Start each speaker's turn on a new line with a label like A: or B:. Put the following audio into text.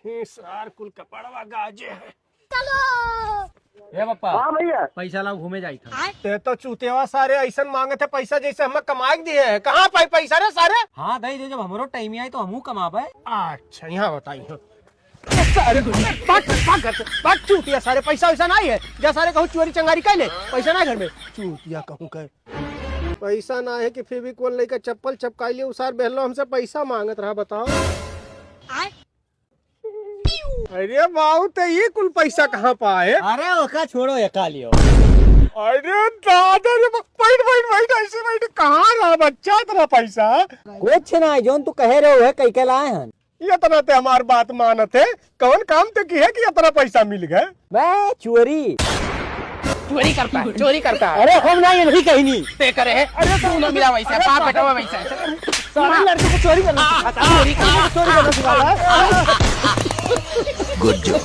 A: ही सार कुल कपड़वा गाजे है।
B: ए पप्पा
C: हाँ भैया
B: पैसा लाओ घूमे जाई था।
A: ते तो चूतेवा सारे ऐसा मांगे थे पैसा जैसे हमें कमा के दिए है। कहाँ पाई पैसा रे सारे?
B: हाँ दई दे, जब हमरो टाइम आई तो हमू कमाबे।
A: अच्छा यहाँ बताइए सारे बात चूतिया सारे पैसा वैसा नहीं है। जा सारे कहूँ चोरी चंगारी कर ले, पैसा नहीं घर में। चूतिया कहूँ कह पैसा ना है कि फिर भी कोई लेकर चप्पल चपकाई लिया उसार बहलो हमसे पैसा मांगत रहा। बताओ अरे बाबू तो ये कुल पैसा कहाँ पाए?
B: अरे ओका छोड़ो एका लियो।
A: अरे दादा रे बैठ बैठ बैठ ऐसे बैठ। कहाँ रहा बच्चा तेरा पैसा?
B: कुछ नहीं, जोन तू कहे रहे हो कई के लाए हन।
A: ये तना ते हमार बात मानत है। कौन काम तो की है कि इतना पैसा मिल गए?
B: मैं चोरी
D: चोरी करता है, चोरी करता है।
B: अरे हम नहीं नहीं कहीं नहीं
D: पे करे है। अरे तू ना मिला वैसा, बाप बेटा हुआ वैसा।
B: सारे लड़के को चोरी करना सिखाता है।
D: चोरी करता है।
B: चोरी करना सिखाता है।
E: Good job.